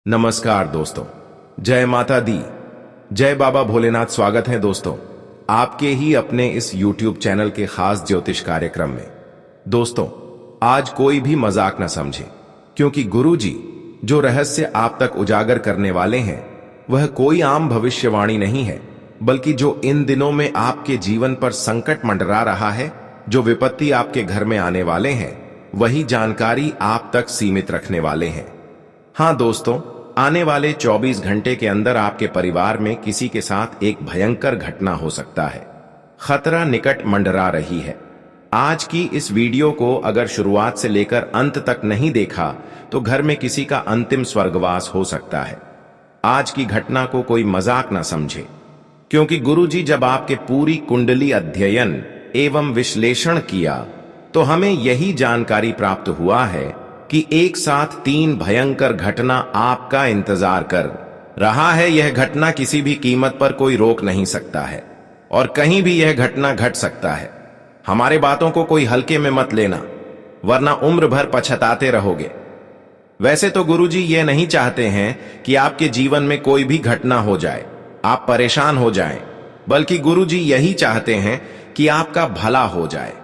नमस्कार दोस्तों, जय माता दी, जय बाबा भोलेनाथ। स्वागत है दोस्तों आपके ही अपने इस YouTube चैनल के खास ज्योतिष कार्यक्रम में। दोस्तों, आज कोई भी मजाक न समझे, क्योंकि गुरुजी जो रहस्य आप तक उजागर करने वाले हैं वह कोई आम भविष्यवाणी नहीं है, बल्कि जो इन दिनों में आपके जीवन पर संकट मंडरा रहा है, जो विपत्ति आपके घर में आने वाले हैं, वही जानकारी आप तक सीमित रखने वाले हैं। हाँ दोस्तों, आने वाले 24 घंटे के अंदर आपके परिवार में किसी के साथ एक भयंकर घटना हो सकता है। खतरा निकट मंडरा रही है। आज की इस वीडियो को अगर शुरुआत से लेकर अंत तक नहीं देखा तो घर में किसी का अंतिम स्वर्गवास हो सकता है। आज की घटना को कोई मजाक ना समझे, क्योंकि गुरुजी जब आपके पूरी कुंडली अध्ययन एवं विश्लेषण किया तो हमें यही जानकारी प्राप्त हुआ है कि एक साथ 3 भयंकर घटना आपका इंतजार कर रहा है। यह घटना किसी भी कीमत पर कोई रोक नहीं सकता है और कहीं भी यह घटना घट सकता है। हमारे बातों को कोई हल्के में मत लेना, वरना उम्र भर पछताते रहोगे। वैसे तो गुरुजी ये नहीं चाहते हैं कि आपके जीवन में कोई भी घटना हो जाए, आप परेशान हो जाएं, बल्कि गुरुजी यही चाहते हैं कि आपका भला हो जाए।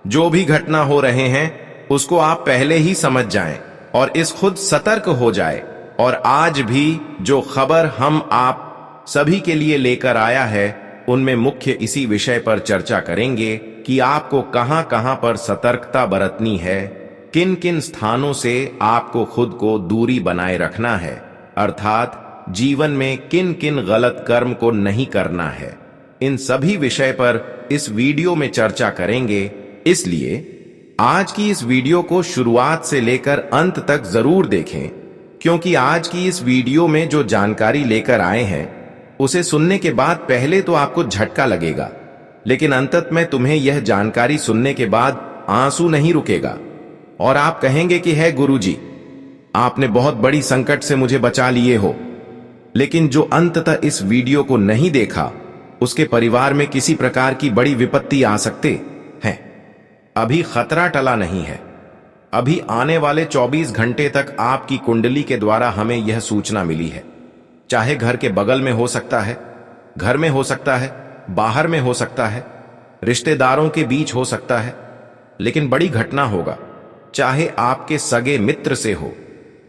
जो भी घटना हो रहे हैं उसको आप पहले ही समझ जाएं और इस खुद सतर्क हो जाए। और आज भी जो खबर हम आप सभी के लिए लेकर आया है उनमें मुख्य इसी विषय पर चर्चा करेंगे कि आपको कहां कहां पर सतर्कता बरतनी है, किन किन स्थानों से आपको खुद को दूरी बनाए रखना है, अर्थात जीवन में किन किन गलत कर्म को नहीं करना है। इन सभी विषय पर इस वीडियो में चर्चा करेंगे। इसलिए आज की इस वीडियो को शुरुआत से लेकर अंत तक जरूर देखें, क्योंकि आज की इस वीडियो में जो जानकारी लेकर आए हैं उसे सुनने के बाद पहले तो आपको झटका लगेगा, लेकिन अंतत में तुम्हें यह जानकारी सुनने के बाद आंसू नहीं रुकेगा और आप कहेंगे कि है गुरुजी, आपने बहुत बड़ी संकट से मुझे बचा लिए हो। लेकिन जो अंततः इस वीडियो को नहीं देखा उसके परिवार में किसी प्रकार की बड़ी विपत्ति आ सकते हैं। अभी खतरा टला नहीं है। अभी आने वाले 24 घंटे तक आपकी कुंडली के द्वारा हमें यह सूचना मिली है। चाहे घर के बगल में हो सकता है, घर में हो सकता है, बाहर में हो सकता है, रिश्तेदारों के बीच हो सकता है, लेकिन बड़ी घटना होगा। चाहे आपके सगे मित्र से हो,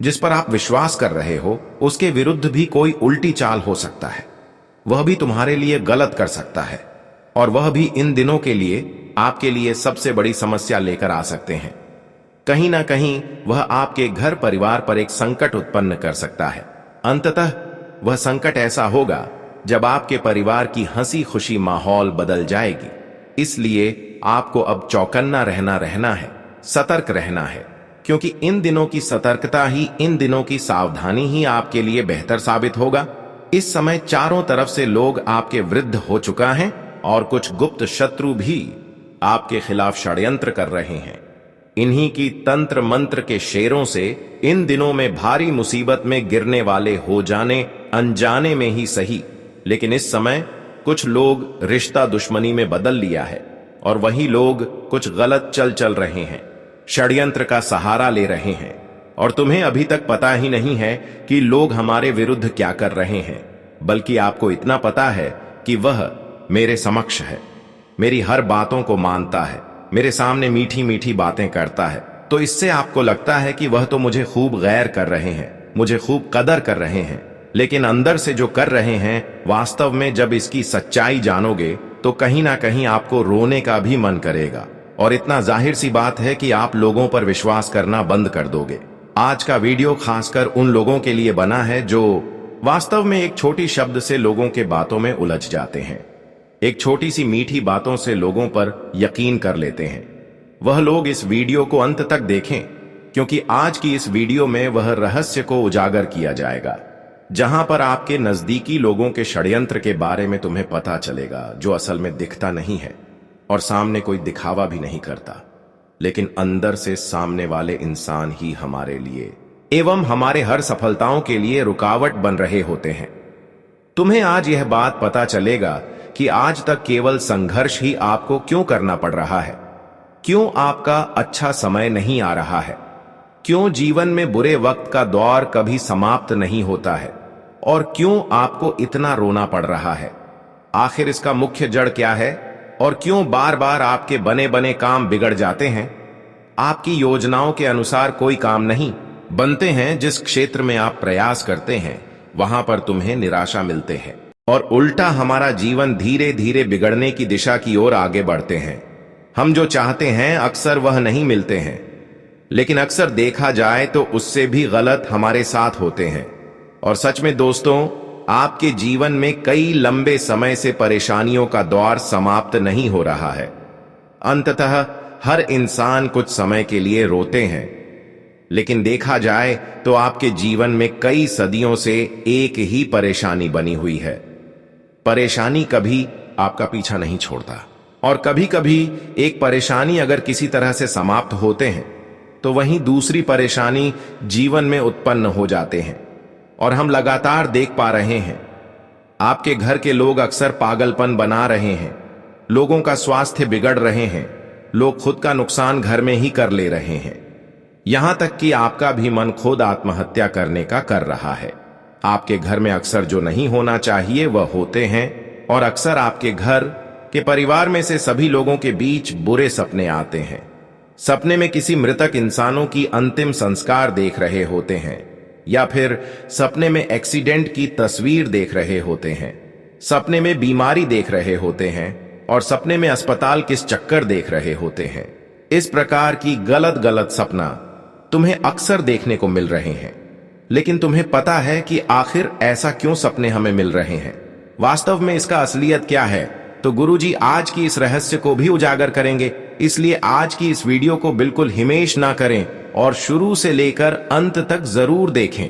जिस पर आप विश्वास कर रहे हो, उसके विरुद्ध भी कोई उल्टी चाल हो सकता है। वह भी तुम्हारे लिए गलत कर सकता है और वह भी इन दिनों के लिए आपके लिए सबसे बड़ी समस्या लेकर आ सकते हैं। कहीं ना कहीं वह आपके घर परिवार पर एक संकट उत्पन्न कर सकता है। अंततः वह संकट ऐसा होगा जब आपके परिवार की हंसी खुशी माहौल बदल जाएगी। इसलिए आपको अब चौकन्ना रहना है, सतर्क रहना है, क्योंकि इन दिनों की सतर्कता ही, इन दिनों की सावधानी ही आपके लिए बेहतर साबित होगा। इस समय चारों तरफ से लोग आपके विरुद्ध हो चुका है और कुछ गुप्त शत्रु भी आपके खिलाफ षड्यंत्र कर रहे हैं। इन्हीं की तंत्र मंत्र के शेरों से इन दिनों में भारी मुसीबत में गिरने वाले हो जाने अनजाने में ही सही, लेकिन इस समय कुछ लोग रिश्ता दुश्मनी में बदल लिया है और वही लोग कुछ गलत चल रहे हैं, षड्यंत्र का सहारा ले रहे हैं। और तुम्हें अभी तक पता ही नहीं है कि लोग हमारे विरुद्ध क्या कर रहे हैं, बल्कि आपको इतना पता है कि वह मेरे समक्ष है, मेरी हर बातों को मानता है, मेरे सामने मीठी मीठी बातें करता है। तो इससे आपको लगता है कि वह तो मुझे खूब गैर कर रहे हैं, मुझे खूब कदर कर रहे हैं, लेकिन अंदर से जो कर रहे हैं, वास्तव में जब इसकी सच्चाई जानोगे तो कहीं ना कहीं आपको रोने का भी मन करेगा। और इतना जाहिर सी बात है कि आप लोगों पर विश्वास करना बंद कर दोगे। आज का वीडियो खासकर उन लोगों के लिए बना है जो वास्तव में एक छोटी शब्द से लोगों के बातों में उलझ जाते हैं, एक छोटी सी मीठी बातों से लोगों पर यकीन कर लेते हैं। वह लोग इस वीडियो को अंत तक देखें, क्योंकि आज की इस वीडियो में वह रहस्य को उजागर किया जाएगा, जहां पर आपके नजदीकी लोगों के षड्यंत्र के बारे में तुम्हें पता चलेगा, जो असल में दिखता नहीं है और सामने कोई दिखावा भी नहीं करता, लेकिन अंदर से सामने वाले इंसान ही हमारे लिए एवं हमारे हर सफलताओं के लिए रुकावट बन रहे होते हैं। तुम्हें आज यह बात पता चलेगा कि आज तक केवल संघर्ष ही आपको क्यों करना पड़ रहा है, क्यों आपका अच्छा समय नहीं आ रहा है। क्यों जीवन में बुरे वक्त का दौर कभी समाप्त नहीं होता है और क्यों आपको इतना रोना पड़ रहा है? आखिर इसका मुख्य जड़ क्या है और क्यों बार बार आपके बने बने काम बिगड़ जाते हैं? आपकी योजनाओं के अनुसार कोई काम नहीं बनते हैं। जिस क्षेत्र में आप प्रयास करते हैं वहां पर तुम्हें निराशा मिलते हैं और उल्टा हमारा जीवन धीरे धीरे बिगड़ने की दिशा की ओर आगे बढ़ते हैं। हम जो चाहते हैं अक्सर वह नहीं मिलते हैं, लेकिन अक्सर देखा जाए तो उससे भी गलत हमारे साथ होते हैं। और सच में दोस्तों, आपके जीवन में कई लंबे समय से परेशानियों का दौर समाप्त नहीं हो रहा है। अंततः हर इंसान कुछ समय के लिए रोते हैं, लेकिन देखा जाए तो आपके जीवन में कई सदियों से एक ही परेशानी बनी हुई है। परेशानी कभी आपका पीछा नहीं छोड़ता और कभी कभी एक परेशानी अगर किसी तरह से समाप्त होते हैं तो वहीं दूसरी परेशानी जीवन में उत्पन्न हो जाते हैं। और हम लगातार देख पा रहे हैं आपके घर के लोग अक्सर पागलपन बना रहे हैं, लोगों का स्वास्थ्य बिगड़ रहे हैं, लोग खुद का नुकसान घर में ही कर ले रहे हैं, यहां तक कि आपका भी मन खुद आत्महत्या करने का कर रहा है। आपके घर में अक्सर जो नहीं होना चाहिए वह होते हैं और अक्सर आपके घर के परिवार में से सभी लोगों के बीच बुरे सपने आते हैं। सपने में किसी मृतक इंसानों की अंतिम संस्कार देख रहे होते हैं या फिर सपने में एक्सीडेंट की तस्वीर देख रहे होते हैं, सपने में बीमारी देख रहे होते हैं और सपने में अस्पताल किस चक्कर देख रहे होते हैं। इस प्रकार की गलत गलत सपना तुम्हें अक्सर देखने को मिल रहे हैं, लेकिन तुम्हें पता है कि आखिर ऐसा क्यों सपने हमें मिल रहे हैं? वास्तव में इसका असलियत क्या है? तो गुरुजी आज की इस रहस्य को भी उजागर करेंगे, इसलिए आज की इस वीडियो को बिल्कुल हिमेश ना करें और शुरू से लेकर अंत तक जरूर देखें।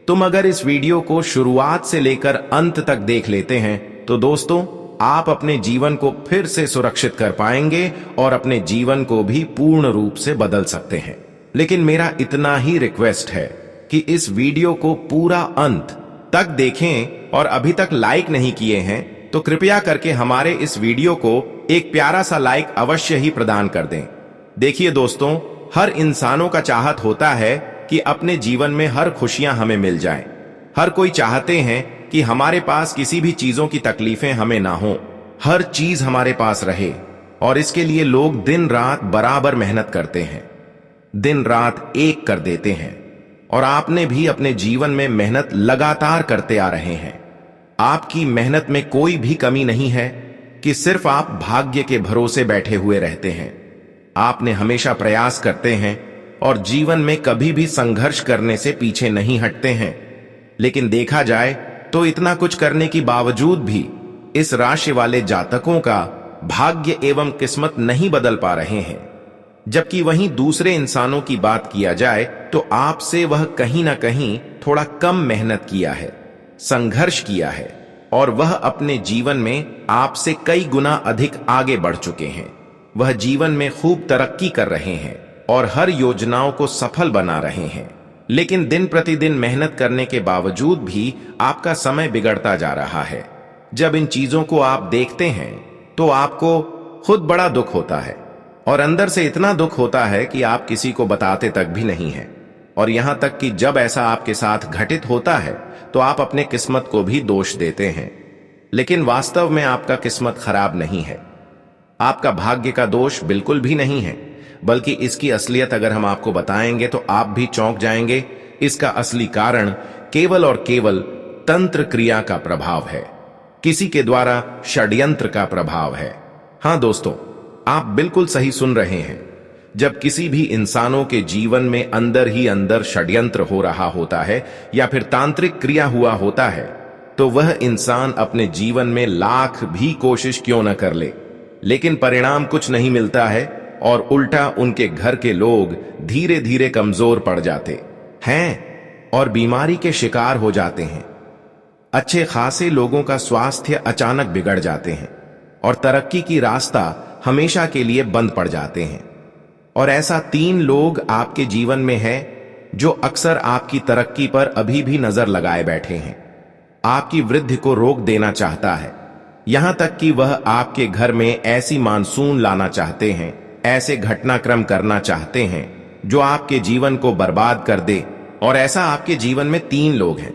तुम अगर इस वीडियो को शुरुआत से लेकर अंत तक देख लेते हैं तो दोस्तों, आप अपने जीवन को फिर से सुरक्षित कर पाएंगे और अपने जीवन को भी पूर्ण रूप से बदल सकते हैं। लेकिन मेरा इतना ही रिक्वेस्ट है कि इस वीडियो को पूरा अंत तक देखें और अभी तक लाइक नहीं किए हैं तो कृपया करके हमारे इस वीडियो को एक प्यारा सा लाइक अवश्य ही प्रदान कर दें। देखिए दोस्तों, हर इंसानों का चाहत होता है कि अपने जीवन में हर खुशियां हमें मिल जाएं। हर कोई चाहते हैं कि हमारे पास किसी भी चीजों की तकलीफें हमें ना हो, हर चीज हमारे पास रहे। और इसके लिए लोग दिन रात बराबर मेहनत करते हैं, दिन रात एक कर देते हैं। और आपने भी अपने जीवन में मेहनत लगातार करते आ रहे हैं। आपकी मेहनत में कोई भी कमी नहीं है कि सिर्फ आप भाग्य के भरोसे बैठे हुए रहते हैं। आपने हमेशा प्रयास करते हैं और जीवन में कभी भी संघर्ष करने से पीछे नहीं हटते हैं। लेकिन देखा जाए तो इतना कुछ करने के बावजूद भी इस राशि वाले जातकों का भाग्य एवं किस्मत नहीं बदल पा रहे हैं। जबकि वहीं दूसरे इंसानों की बात किया जाए तो आपसे वह कहीं ना कहीं थोड़ा कम मेहनत किया है, संघर्ष किया है और वह अपने जीवन में आपसे कई गुना अधिक आगे बढ़ चुके हैं। वह जीवन में खूब तरक्की कर रहे हैं और हर योजनाओं को सफल बना रहे हैं। लेकिन दिन प्रतिदिन मेहनत करने के बावजूद भी आपका समय बिगड़ता जा रहा है। जब इन चीजों को आप देखते हैं तो आपको खुद बड़ा दुख होता है और अंदर से इतना दुख होता है कि आप किसी को बताते तक भी नहीं हैं। और यहां तक कि जब ऐसा आपके साथ घटित होता है तो आप अपने किस्मत को भी दोष देते हैं। लेकिन वास्तव में आपका किस्मत खराब नहीं है, आपका भाग्य का दोष बिल्कुल भी नहीं है, बल्कि इसकी असलियत अगर हम आपको बताएंगे तो आप भी चौंक जाएंगे। इसका असली कारण केवल और केवल तंत्र क्रिया का प्रभाव है, किसी के द्वारा षड्यंत्र का प्रभाव है। हां दोस्तों, आप बिल्कुल सही सुन रहे हैं। जब किसी भी इंसानों के जीवन में अंदर ही अंदर षड्यंत्र हो रहा होता है या फिर तांत्रिक क्रिया हुआ होता है तो वह इंसान अपने जीवन में लाख भी कोशिश क्यों न कर ले, लेकिन परिणाम कुछ नहीं मिलता है और उल्टा उनके घर के लोग धीरे धीरे कमजोर पड़ जाते हैं और बीमारी के शिकार हो जाते हैं। अच्छे खासे लोगों का स्वास्थ्य अचानक बिगड़ जाते हैं और तरक्की की रास्ता हमेशा के लिए बंद पड़ जाते हैं। और ऐसा 3 लोग आपके जीवन में है जो अक्सर आपकी तरक्की पर अभी भी नजर लगाए बैठे हैं, आपकी वृद्धि को रोक देना चाहता है। यहां तक कि वह आपके घर में ऐसी मानसून लाना चाहते हैं, ऐसे घटनाक्रम करना चाहते हैं जो आपके जीवन को बर्बाद कर दे। और ऐसा आपके जीवन में 3 लोग हैं।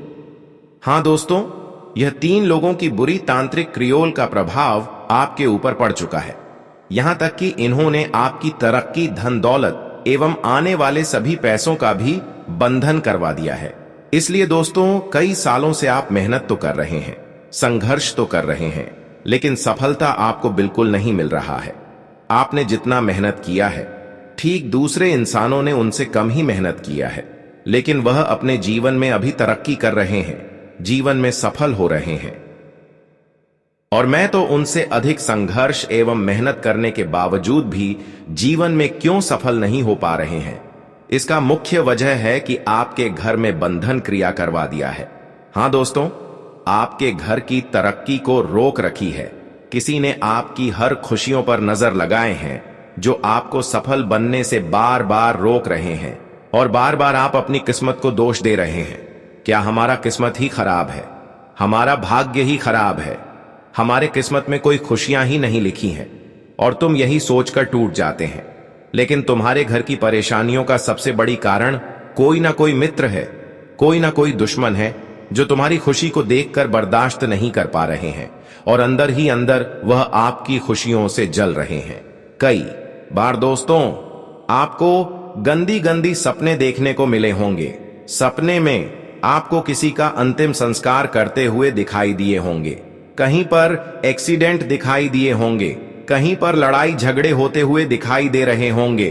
हां दोस्तों, यह 3 लोगों की बुरी तांत्रिक क्रियोल का प्रभाव आपके ऊपर पड़ चुका है। यहां तक कि इन्होंने आपकी तरक्की, धन दौलत एवं आने वाले सभी पैसों का भी बंधन करवा दिया है। इसलिए दोस्तों, कई सालों से आप मेहनत तो कर रहे हैं, संघर्ष तो कर रहे हैं, लेकिन सफलता आपको बिल्कुल नहीं मिल रहा है। आपने जितना मेहनत किया है, ठीक दूसरे इंसानों ने उनसे कम ही मेहनत किया है, लेकिन वह अपने जीवन में अभी तरक्की कर रहे हैं, जीवन में सफल हो रहे हैं। और मैं तो उनसे अधिक संघर्ष एवं मेहनत करने के बावजूद भी जीवन में क्यों सफल नहीं हो पा रहे हैं, इसका मुख्य वजह है कि आपके घर में बंधन क्रिया करवा दिया है। हां दोस्तों, आपके घर की तरक्की को रोक रखी है। किसी ने आपकी हर खुशियों पर नजर लगाए हैं, जो आपको सफल बनने से बार बार रोक रहे हैं, और बार बार आप अपनी किस्मत को दोष दे रहे हैं। क्या हमारा किस्मत ही खराब है? हमारा भाग्य ही खराब है? हमारे किस्मत में कोई खुशियां ही नहीं लिखी हैं? और तुम यही सोचकर टूट जाते हैं। लेकिन तुम्हारे घर की परेशानियों का सबसे बड़ी कारण कोई ना कोई मित्र है, कोई ना कोई दुश्मन है, जो तुम्हारी खुशी को देखकर बर्दाश्त नहीं कर पा रहे हैं, और अंदर ही अंदर वह आपकी खुशियों से जल रहे हैं। कई बार दोस्तों, आपको गंदी गंदी सपने देखने को मिले होंगे। सपने में आपको किसी का अंतिम संस्कार करते हुए दिखाई दिए होंगे, कहीं पर एक्सीडेंट दिखाई दिए होंगे, कहीं पर लड़ाई झगड़े होते हुए दिखाई दे रहे होंगे,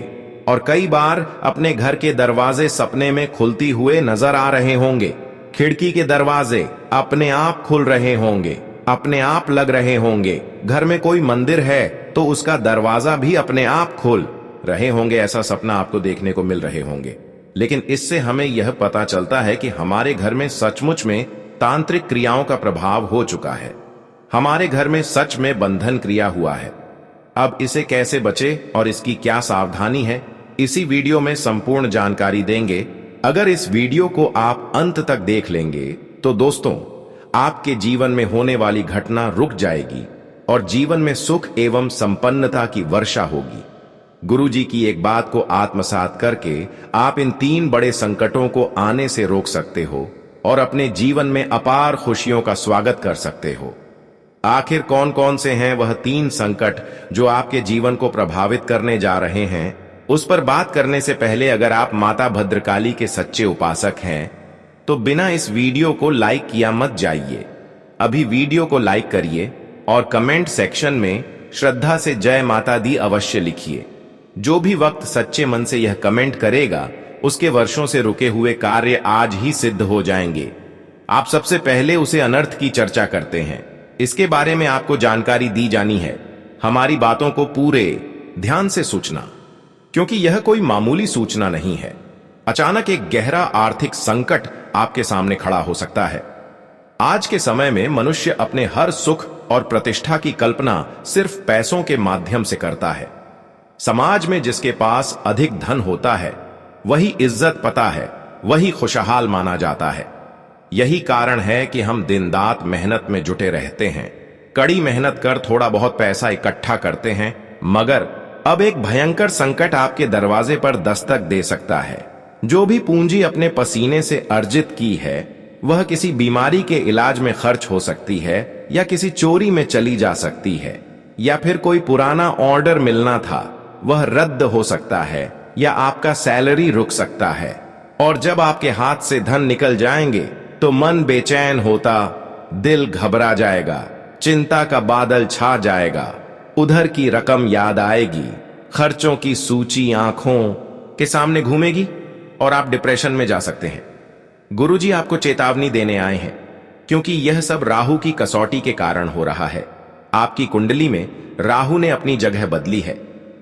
और कई बार अपने घर के दरवाजे सपने में खुलती हुए नजर आ रहे होंगे। खिड़की के दरवाजे अपने आप खुल रहे होंगे, अपने आप लग रहे होंगे। घर में कोई मंदिर है तो उसका दरवाजा भी अपने आप खुल रहे होंगे। ऐसा सपना आपको देखने को मिल रहे होंगे। लेकिन इससे हमें यह पता चलता है कि हमारे घर में सचमुच में तांत्रिक क्रियाओं का प्रभाव हो चुका है। हमारे घर में सच में बंधन क्रिया हुआ है। अब इसे कैसे बचे और इसकी क्या सावधानी है, इसी वीडियो में संपूर्ण जानकारी देंगे। अगर इस वीडियो को आप अंत तक देख लेंगे तो दोस्तों, आपके जीवन में होने वाली घटना रुक जाएगी और जीवन में सुख एवं संपन्नता की वर्षा होगी। गुरुजी की एक बात को आत्मसात करके आप इन 3 बड़े संकटों को आने से रोक सकते हो और अपने जीवन में अपार खुशियों का स्वागत कर सकते हो। आखिर कौन कौन से हैं वह 3 संकट जो आपके जीवन को प्रभावित करने जा रहे हैं, उस पर बात करने से पहले अगर आप माता भद्रकाली के सच्चे उपासक हैं तो बिना इस वीडियो को लाइक किया मत जाइए। अभी वीडियो को लाइक करिए और कमेंट सेक्शन में श्रद्धा से जय माता दी अवश्य लिखिए। जो भी वक्त सच्चे मन से यह कमेंट करेगा, उसके वर्षों से रुके हुए कार्य आज ही सिद्ध हो जाएंगे। आप सबसे पहले उसे अनर्थ की चर्चा करते हैं, इसके बारे में आपको जानकारी दी जानी है। हमारी बातों को पूरे ध्यान से सूचना, क्योंकि यह कोई मामूली सूचना नहीं है। अचानक एक गहरा आर्थिक संकट आपके सामने खड़ा हो सकता है। आज के समय में मनुष्य अपने हर सुख और प्रतिष्ठा की कल्पना सिर्फ पैसों के माध्यम से करता है। समाज में जिसके पास अधिक धन होता है, वही इज्जत पता है, वही खुशहाल माना जाता है। यही कारण है कि हम दिन रात मेहनत में जुटे रहते हैं, कड़ी मेहनत कर थोड़ा बहुत पैसा इकट्ठा करते हैं। मगर अब एक भयंकर संकट आपके दरवाजे पर दस्तक दे सकता है। जो भी पूंजी अपने पसीने से अर्जित की है, वह किसी बीमारी के इलाज में खर्च हो सकती है, या किसी चोरी में चली जा सकती है, या फिर कोई पुराना ऑर्डर मिलना था वह रद्द हो सकता है, या आपका सैलरी रुक सकता है। और जब आपके हाथ से धन निकल जाएंगे तो मन बेचैन होता, दिल घबरा जाएगा, चिंता का बादल छा जाएगा, उधर की रकम याद आएगी, खर्चों की सूची आंखों के सामने घूमेगी और आप डिप्रेशन में जा सकते हैं। गुरुजी आपको चेतावनी देने आए हैं, क्योंकि यह सब राहु की कसौटी के कारण हो रहा है। आपकी कुंडली में राहु ने अपनी जगह बदली है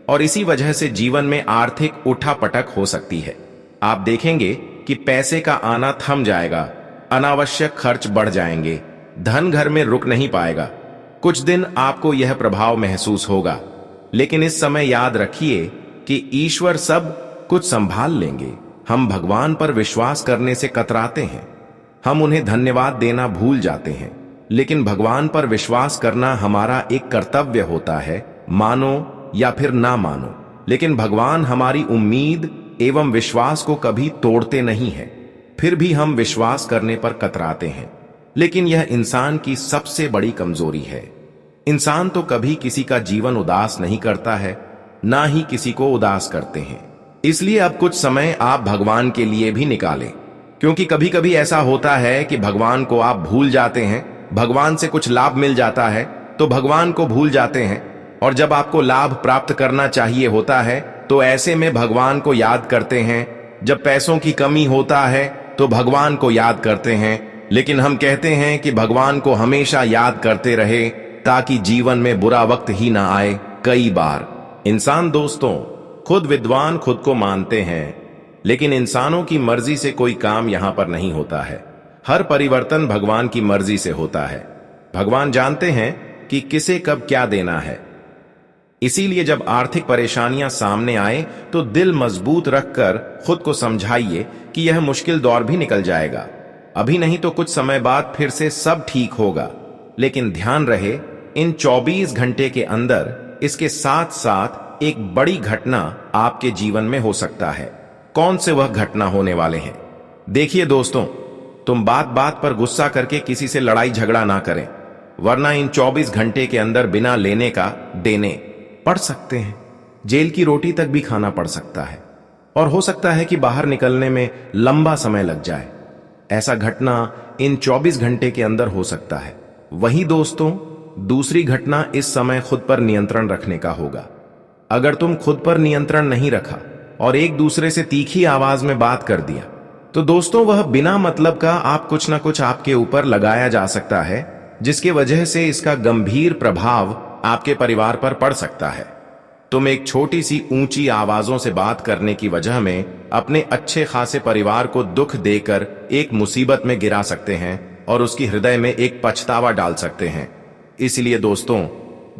और इसी वजह से जीवन में आर्थिक उठापटक हो सकती है। आप देखेंगे कि पैसे का आना थम जाएगा, अनावश्यक खर्च बढ़ जाएंगे, धन घर में रुक नहीं पाएगा। कुछ दिन आपको यह प्रभाव महसूस होगा, लेकिन इस समय याद रखिए कि ईश्वर सब कुछ संभाल लेंगे। हम भगवान पर विश्वास करने से कतराते हैं, हम उन्हें धन्यवाद देना भूल जाते हैं, लेकिन भगवान पर विश्वास करना हमारा एक कर्तव्य होता है। मानो या फिर ना मानो, लेकिन भगवान हमारी उम्मीद एवं विश्वास को कभी तोड़ते नहीं हैं। फिर भी हम विश्वास करने पर कतराते हैं, लेकिन यह इंसान की सबसे बड़ी कमजोरी है। इंसान तो कभी किसी का जीवन उदास नहीं करता है, ना ही किसी को उदास करते हैं। इसलिए अब कुछ समय आप भगवान के लिए भी निकालें, क्योंकि कभी कभी ऐसा होता है कि भगवान को आप भूल जाते हैं। भगवान से कुछ लाभ मिल जाता है तो भगवान को भूल जाते हैं, और जब आपको लाभ प्राप्त करना चाहिए होता है तो ऐसे में भगवान को याद करते हैं। जब पैसों की कमी होता है तो भगवान को याद करते हैं, लेकिन हम कहते हैं कि भगवान को हमेशा याद करते रहे ताकि जीवन में बुरा वक्त ही ना आए। कई बार इंसान दोस्तों खुद विद्वान खुद को मानते हैं, लेकिन इंसानों की मर्जी से कोई काम यहां पर नहीं होता है। हर परिवर्तन भगवान की मर्जी से होता है। भगवान जानते हैं कि किसे कब क्या देना है। इसीलिए जब आर्थिक परेशानियां सामने आए तो दिल मजबूत रखकर खुद को समझाइए कि यह मुश्किल दौर भी निकल जाएगा। अभी नहीं तो कुछ समय बाद फिर से सब ठीक होगा। लेकिन ध्यान रहे, इन 24 घंटे के अंदर इसके साथ साथ एक बड़ी घटना आपके जीवन में हो सकता है। कौन से वह घटना होने वाले हैं? देखिए दोस्तों, तुम बात बात पर गुस्सा करके किसी से लड़ाई झगड़ा ना करें, वरना इन 24 घंटे के अंदर बिना लेने का देने पड़ सकते हैं। जेल की रोटी तक भी खाना पड़ सकता है, और हो सकता है कि बाहर निकलने में लंबा समय लग जाए। ऐसा घटना इन 24 घंटे के अंदर हो सकता है। वहीं दोस्तों, दूसरी घटना इस समय खुद पर नियंत्रण रखने का होगा। अगर तुम खुद पर नियंत्रण नहीं रखा और एक दूसरे से तीखी आवाज में बात कर दिया, तो दोस्तों वह बिना मतलब का आप कुछ ना कुछ आपके ऊपर लगाया जा सकता है, जिसके वजह से इसका गंभीर प्रभाव आपके परिवार पर पड़ सकता है। तुम एक छोटी सी ऊंची आवाजों से बात करने की वजह में अपने अच्छे खासे परिवार को दुख देकर एक मुसीबत में गिरा सकते हैं और उसकी हृदय में एक पछतावा डाल सकते हैं। इसलिए दोस्तों,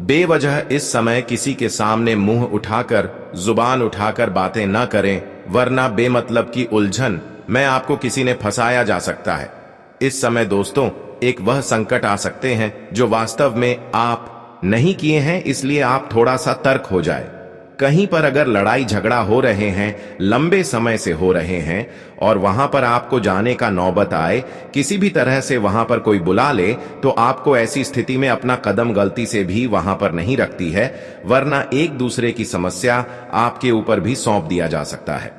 बेवजह इस समय किसी के सामने मुंह उठाकर, जुबान उठाकर बातें न करें, वरना बेमतलब की उलझन में आपको किसी ने फंसाया जा सकता है। इस समय दोस्तों एक वह संकट आ सकते हैं जो वास्तव में आप नहीं किए हैं, इसलिए आप थोड़ा सा तर्क हो जाए। कहीं पर अगर लड़ाई झगड़ा हो रहे हैं, लंबे समय से हो रहे हैं, और वहां पर आपको जाने का नौबत आए, किसी भी तरह से वहां पर कोई बुला ले, तो आपको ऐसी स्थिति में अपना कदम गलती से भी वहां पर नहीं रखती है, वरना एक दूसरे की समस्या आपके ऊपर भी सौंप दिया जा सकता है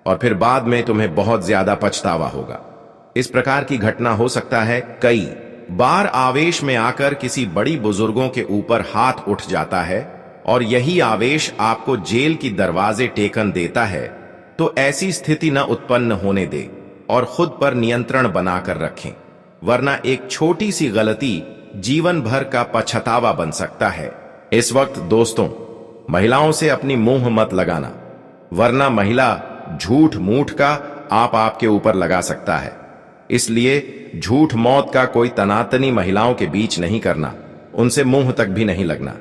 और फिर बाद में तुम्हें बहुत ज्यादा पछतावा होगा। इस प्रकार की घटना हो सकता है। कई बार आवेश में आकर किसी बड़ी बुजुर्गों के ऊपर हाथ उठ जाता है, और यही आवेश आपको जेल की दरवाजे टेकन देता है। तो ऐसी स्थिति न उत्पन्न होने दे और खुद पर नियंत्रण बनाकर रखें, वरना एक छोटी सी गलती जीवन भर का पछतावा बन सकता है। इस वक्त दोस्तों महिलाओं से अपनी मुंह मत लगाना, वरना महिला झूठ मूठ का आपके ऊपर लगा सकता है। इसलिए झूठ मौत का कोई तनातनी महिलाओं के बीच नहीं करना, उनसे मुंह तक भी नहीं लगना।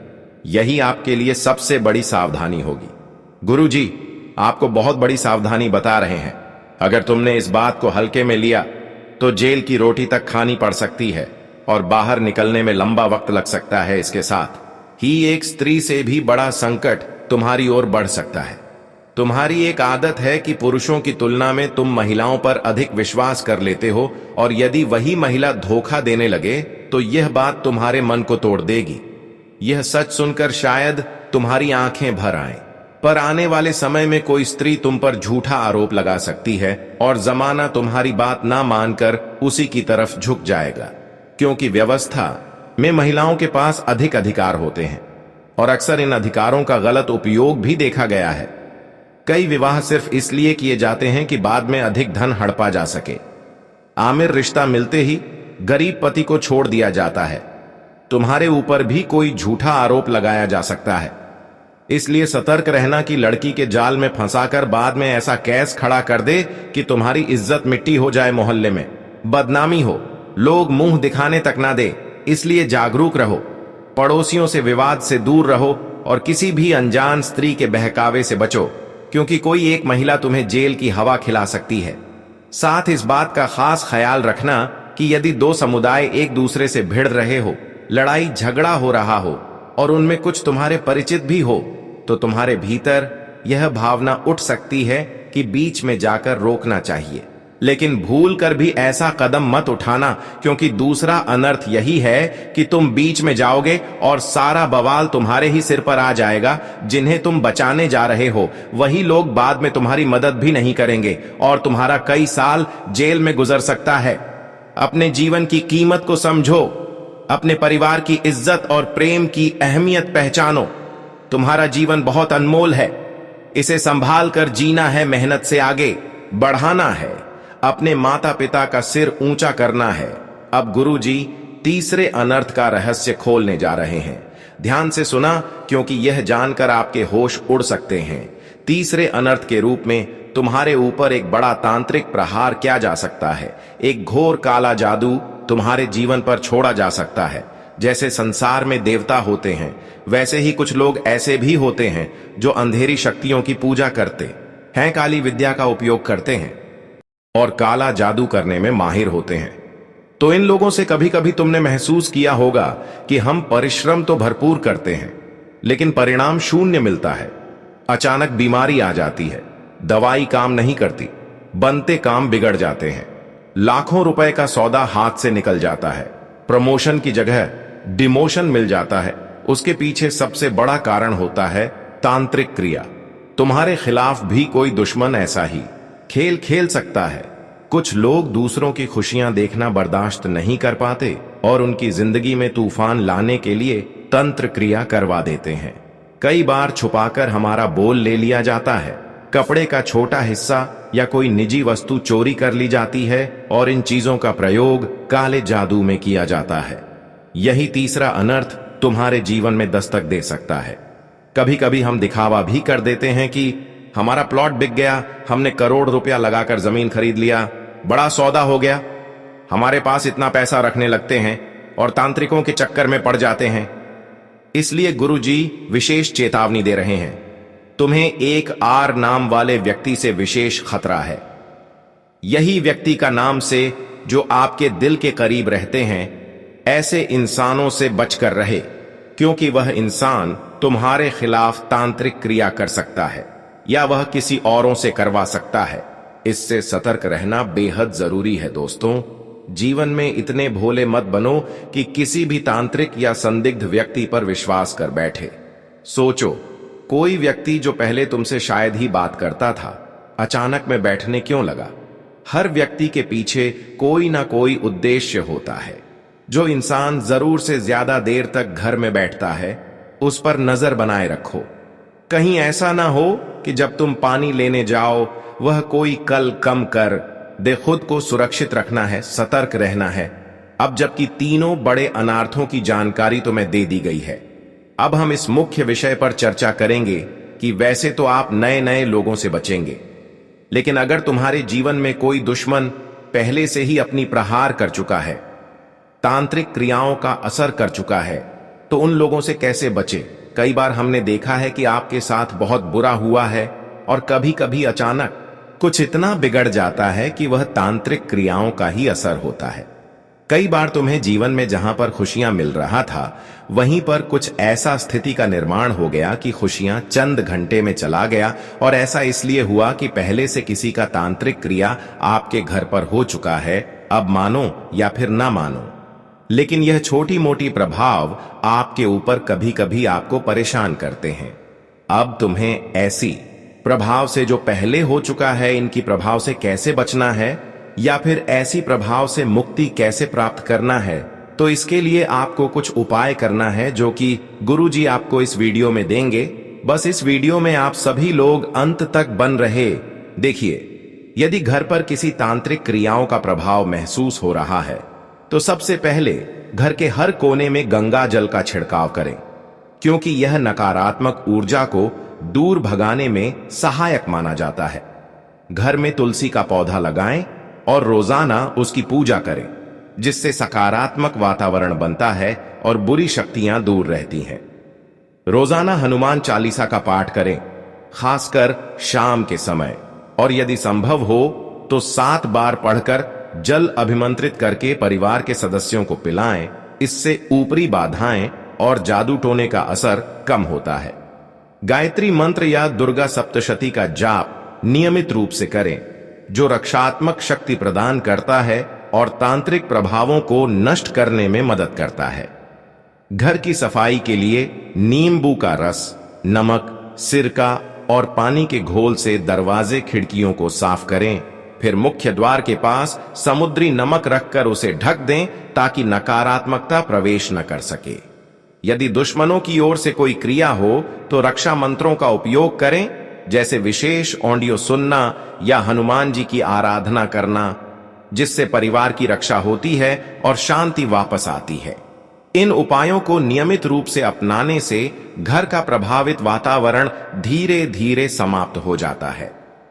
यही आपके लिए सबसे बड़ी सावधानी होगी। गुरुजी आपको बहुत बड़ी सावधानी बता रहे हैं। अगर तुमने इस बात को हल्के में लिया तो जेल की रोटी तक खानी पड़ सकती है और बाहर निकलने में लंबा वक्त लग सकता है। इसके साथ ही एक स्त्री से भी बड़ा संकट तुम्हारी ओर बढ़ सकता है। तुम्हारी एक आदत है कि पुरुषों की तुलना में तुम महिलाओं पर अधिक विश्वास कर लेते हो, और यदि वही महिला धोखा देने लगे तो यह बात तुम्हारे मन को तोड़ देगी। यह सच सुनकर शायद तुम्हारी आंखें भर आएं, पर आने वाले समय में कोई स्त्री तुम पर झूठा आरोप लगा सकती है और जमाना तुम्हारी बात ना मानकर उसी की तरफ झुक जाएगा, क्योंकि व्यवस्था में महिलाओं के पास अधिक अधिकार होते हैं और अक्सर इन अधिकारों का गलत उपयोग भी देखा गया है। कई विवाह सिर्फ इसलिए किए जाते हैं कि बाद में अधिक धन हड़पा जा सके। आमिर रिश्ता मिलते ही गरीब पति को छोड़ दिया जाता है। तुम्हारे ऊपर भी कोई झूठा आरोप लगाया जा सकता है। इसलिए सतर्क रहना कि लड़की के जाल में फंसाकर बाद में ऐसा केस खड़ा कर दे कि तुम्हारी इज्जत मिट्टी हो जाए, मोहल्ले में बदनामी हो, लोग मुंह दिखाने तक ना दे। इसलिए जागरूक रहो, पड़ोसियों से विवाद से दूर रहो और किसी भी अनजान स्त्री के बहकावे से बचो, क्योंकि कोई एक महिला तुम्हें जेल की हवा खिला सकती है। साथ इस बात का खास ख्याल रखना कि यदि दो समुदाय एक दूसरे से भिड़ रहे हो, लड़ाई झगड़ा हो रहा हो और उनमें कुछ तुम्हारे परिचित भी हो, तो तुम्हारे भीतर यह भावना उठ सकती है कि बीच में जाकर रोकना चाहिए, लेकिन भूल कर भी ऐसा कदम मत उठाना, क्योंकि दूसरा अनर्थ यही है कि तुम बीच में जाओगे और सारा बवाल तुम्हारे ही सिर पर आ जाएगा। जिन्हें तुम बचाने जा रहे हो वही लोग बाद में तुम्हारी मदद भी नहीं करेंगे और तुम्हारा कई साल जेल में गुजर सकता है। अपने जीवन की कीमत को समझो, अपने परिवार की इज्जत और प्रेम की अहमियत पहचानो। तुम्हारा जीवन बहुत अनमोल है, इसे संभाल कर जीना है, मेहनत से आगे बढ़ाना है, अपने माता पिता का सिर ऊंचा करना है। अब गुरुजी तीसरे अनर्थ का रहस्य खोलने जा रहे हैं। ध्यान से सुना, क्योंकि यह जानकर आपके होश उड़ सकते हैं। तीसरे अनर्थ के रूप में तुम्हारे ऊपर एक बड़ा तांत्रिक प्रहार किया जा सकता है। एक घोर काला जादू तुम्हारे जीवन पर छोड़ा जा सकता है। जैसे संसार में देवता होते हैं, वैसे ही कुछ लोग ऐसे भी होते हैं जो अंधेरी शक्तियों की पूजा करते हैं, काली विद्या का उपयोग करते हैं और काला जादू करने में माहिर होते हैं। तो इन लोगों से कभी कभी तुमने महसूस किया होगा कि हम परिश्रम तो भरपूर करते हैं, लेकिन परिणाम शून्य मिलता है। अचानक बीमारी आ जाती है, दवाई काम नहीं करती, बनते काम बिगड़ जाते हैं, लाखों रुपए का सौदा हाथ से निकल जाता है, प्रमोशन की जगह डिमोशन मिल जाता है। उसके पीछे सबसे बड़ा कारण होता है तांत्रिक क्रिया। तुम्हारे खिलाफ भी कोई दुश्मन ऐसा ही खेल खेल सकता है। कुछ लोग दूसरों की खुशियां देखना बर्दाश्त नहीं कर पाते और उनकी जिंदगी में तूफान लाने के लिए तंत्र क्रिया करवा देते हैं। कई बार छुपाकर हमारा बोल ले लिया जाता है, कपड़े का छोटा हिस्सा या कोई निजी वस्तु चोरी कर ली जाती है और इन चीजों का प्रयोग काले जादू में किया जाता है। यही तीसरा अनर्थ तुम्हारे जीवन में दस्तक दे सकता है। कभी कभी हम दिखावा भी कर देते हैं कि हमारा प्लॉट बिक गया, हमने करोड़ रुपया लगाकर जमीन खरीद लिया, बड़ा सौदा हो गया। हमारे पास इतना पैसा रखने लगते हैं और तांत्रिकों के चक्कर में पड़ जाते हैं। इसलिए गुरुजी विशेष चेतावनी दे रहे हैं, तुम्हें एक आर नाम वाले व्यक्ति से विशेष खतरा है। यही व्यक्ति का नाम से जो आपके दिल के करीब रहते हैं, ऐसे इंसानों से बचकर रहे, क्योंकि वह इंसान तुम्हारे खिलाफ तांत्रिक क्रिया कर सकता है या वह किसी औरों से करवा सकता है। इससे सतर्क रहना बेहद जरूरी है। दोस्तों, जीवन में इतने भोले मत बनो कि किसी भी तांत्रिक या संदिग्ध व्यक्ति पर विश्वास कर बैठे। सोचो, कोई व्यक्ति जो पहले तुमसे शायद ही बात करता था, अचानक में बैठने क्यों लगा? हर व्यक्ति के पीछे कोई ना कोई उद्देश्य होता है। जो इंसान जरूर से ज्यादा देर तक घर में बैठता है, उस पर नजर बनाए रखो। कहीं ऐसा ना हो कि जब तुम पानी लेने जाओ वह कोई कल कम कर दे। खुद को सुरक्षित रखना है, सतर्क रहना है। अब जबकि तीनों बड़े अनार्थों की जानकारी तुम्हें दे दी गई है, अब हम इस मुख्य विषय पर चर्चा करेंगे कि वैसे तो आप नए नए लोगों से बचेंगे, लेकिन अगर तुम्हारे जीवन में कोई दुश्मन पहले से ही अपनी प्रहार कर चुका है, तांत्रिक क्रियाओं का असर कर चुका है, तो उन लोगों से कैसे बचे? कई बार हमने देखा है कि आपके साथ बहुत बुरा हुआ है और कभी कभी अचानक कुछ इतना बिगड़ जाता है कि वह तांत्रिक क्रियाओं का ही असर होता है। कई बार तुम्हें जीवन में जहां पर खुशियां मिल रहा था, वहीं पर कुछ ऐसा स्थिति का निर्माण हो गया कि खुशियां चंद घंटे में चला गया। और ऐसा इसलिए हुआ कि पहले से किसी का तांत्रिक क्रिया आपके घर पर हो चुका है। अब मानो या फिर ना मानो, लेकिन यह छोटी मोटी प्रभाव आपके ऊपर कभी कभी आपको परेशान करते हैं। अब तुम्हें ऐसी प्रभाव से जो पहले हो चुका है, इनकी प्रभाव से कैसे बचना है या फिर ऐसी प्रभाव से मुक्ति कैसे प्राप्त करना है, तो इसके लिए आपको कुछ उपाय करना है जो कि गुरुजी आपको इस वीडियो में देंगे। बस इस वीडियो में आप सभी लोग अंत तक बन रहे। देखिए, यदि घर पर किसी तांत्रिक क्रियाओं का प्रभाव महसूस हो रहा है, तो सबसे पहले घर के हर कोने में गंगा जल का छिड़काव करें, क्योंकि यह नकारात्मक ऊर्जा को दूर भगाने में सहायक माना जाता है। घर में तुलसी का पौधा लगाएं और रोजाना उसकी पूजा करें, जिससे सकारात्मक वातावरण बनता है और बुरी शक्तियां दूर रहती हैं। रोजाना हनुमान चालीसा का पाठ करें, खासकर शाम के समय, और यदि संभव हो तो 7 बार पढ़कर जल अभिमंत्रित करके परिवार के सदस्यों को पिलाएं। इससे ऊपरी बाधाएं और जादू टोने का असर कम होता है। गायत्री मंत्र या दुर्गा सप्तशती का जाप नियमित रूप से करें, जो रक्षात्मक शक्ति प्रदान करता है और तांत्रिक प्रभावों को नष्ट करने में मदद करता है। घर की सफाई के लिए नींबू का रस, नमक, सिरका और पानी के घोल से दरवाजे खिड़कियों को साफ करें। फिर मुख्य द्वार के पास समुद्री नमक रखकर उसे ढक दें ताकि नकारात्मकता प्रवेश न कर सके। यदि दुश्मनों की ओर से कोई क्रिया हो तो रक्षा मंत्रों का उपयोग करें, जैसे विशेष ऑडियो सुनना या हनुमान जी की आराधना करना, जिससे परिवार की रक्षा होती है और शांति वापस आती है। इन उपायों को नियमित रूप से अपनाने से घर का प्रभावित वातावरण धीरे धीरे समाप्त हो जाता है।